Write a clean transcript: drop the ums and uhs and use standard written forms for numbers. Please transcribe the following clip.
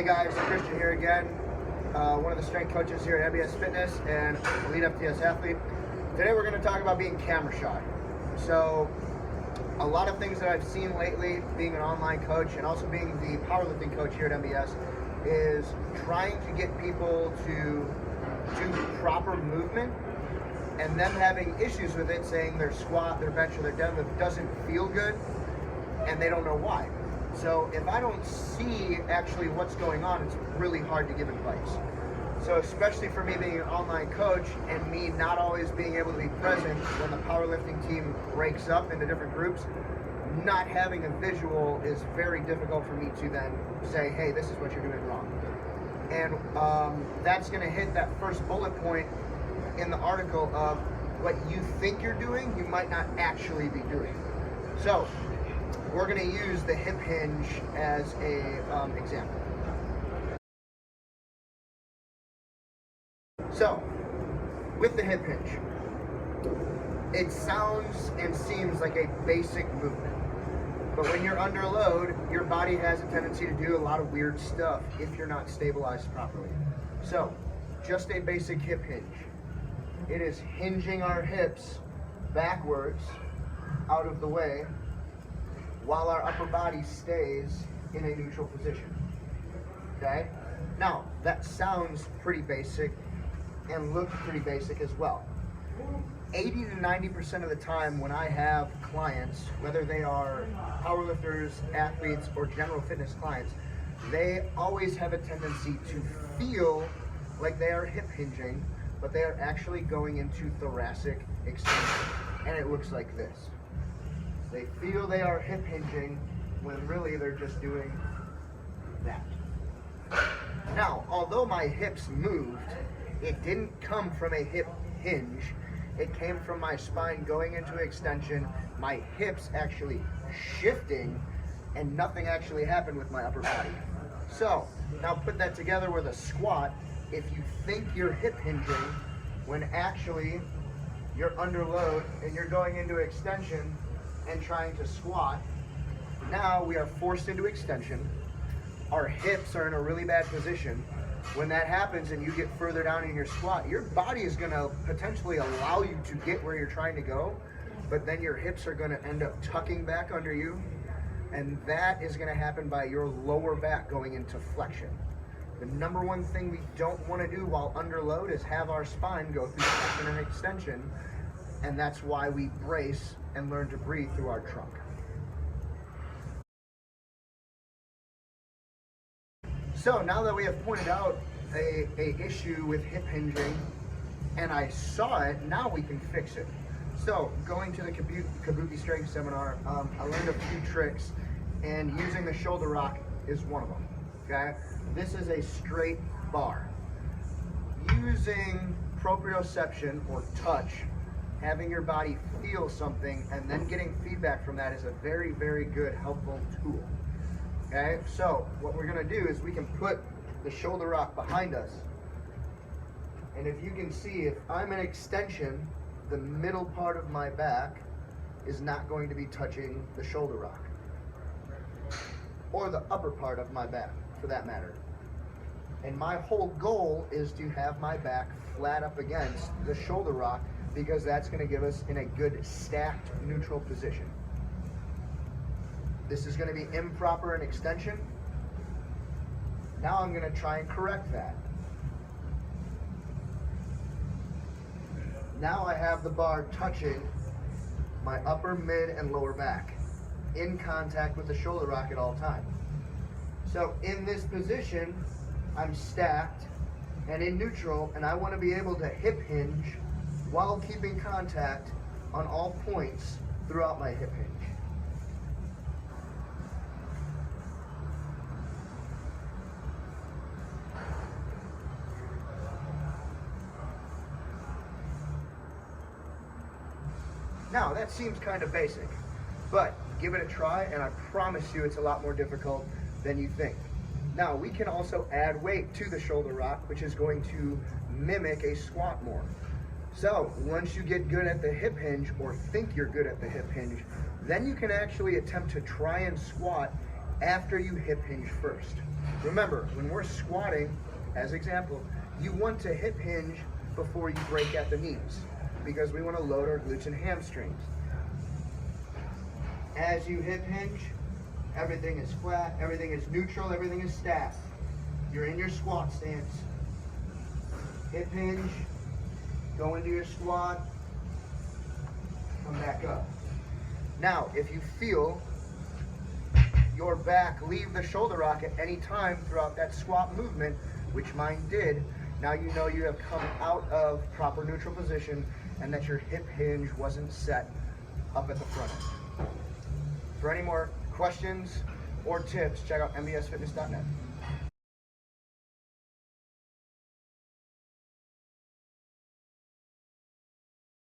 guys, Christian here again, one of the strength coaches here at NBS Fitness and Elite FTS athlete. Today we're going to talk about being camera shy. So a lot of things that I've seen lately, being an online coach and also being the powerlifting coach here at NBS, is trying to get people to do proper movement and them having issues with it, saying their squat, their bench, or their deadlift doesn't feel good and they don't know why. So if I don't see actually what's going on, it's really hard to give advice. So especially for me being an online coach and me not always being able to be present when the powerlifting team breaks up into different groups, not having a visual is very difficult for me to then say, hey, this is what you're doing wrong. And that's gonna hit that first bullet point in the article of what you think you're doing, you might not actually be doing. So we're going to use the hip hinge as a example. So with the hip hinge, it sounds and seems like a basic movement, but when you're under load, your body has a tendency to do a lot of weird stuff if you're not stabilized properly. So just a basic hip hinge. It is hinging our hips backwards out of the way while our upper body stays in a neutral position, okay? Now, that sounds pretty basic and looks pretty basic as well. 80 to 90% of the time when I have clients, whether they are powerlifters, athletes, or general fitness clients, they always have a tendency to feel like they are hip hinging, but they are actually going into thoracic extension, and it looks like this. They feel they are hip hinging when really they're just doing that. Now, although my hips moved, it didn't come from a hip hinge. It came from my spine going into extension, my hips actually shifting, and nothing actually happened with my upper body. So, now put that together with a squat. If you think you're hip hinging when actually you're under load and you're going into extension and trying to squat, now we are forced into extension. Our hips are in a really bad position. When that happens and you get further down in your squat, your body is going to potentially allow you to get where you're trying to go, but then your hips are going to end up tucking back under you, and that is going to happen by your lower back going into flexion. The number one thing we don't want to do while under load is have our spine go through flexion and extension, and that's why we brace and learn to breathe through our trunk. So now that we have pointed out a issue with hip hinging and I saw it, now we can fix it. So going to the Kabuki Strength Seminar, I learned a few tricks, and using the shoulder rock is one of them, okay? This is a straight bar. Using proprioception or touch, having your body feel something and then getting feedback from that is a very, very good, helpful tool. Okay, so what we're gonna do is we can put the shoulder rock behind us, and if you can see, if I'm in extension, the middle part of my back is not going to be touching the shoulder rock, or the upper part of my back for that matter. And my whole goal is to have my back flat up against the shoulder rock, because that's going to give us in a good stacked neutral position. This is going to be improper in extension. Now I'm going to try and correct that. Now I have the bar touching my upper, mid, and lower back in contact with the shoulder rock at all times. So in this position, I'm stacked and in neutral, and I want to be able to hip hinge while keeping contact on all points throughout my hip hinge. Now that seems kind of basic, but give it a try and I promise you it's a lot more difficult than you think. Now we can also add weight to the shoulder rock, which is going to mimic a squat more. So once you get good at the hip hinge, or think you're good at the hip hinge, then you can actually attempt to try and squat after you hip hinge first. Remember, when we're squatting, as example, you want to hip hinge before you break at the knees because we want to load our glutes and hamstrings. As you hip hinge, everything is flat, everything is neutral, everything is stacked. You're in your squat stance. Hip hinge, go into your squat, come back up. Now, if you feel your back leave the shoulder rock at any time throughout that squat movement, which mine did, now you know you have come out of proper neutral position and that your hip hinge wasn't set up at the front end. For any more questions or tips, check out nbsfitness.net.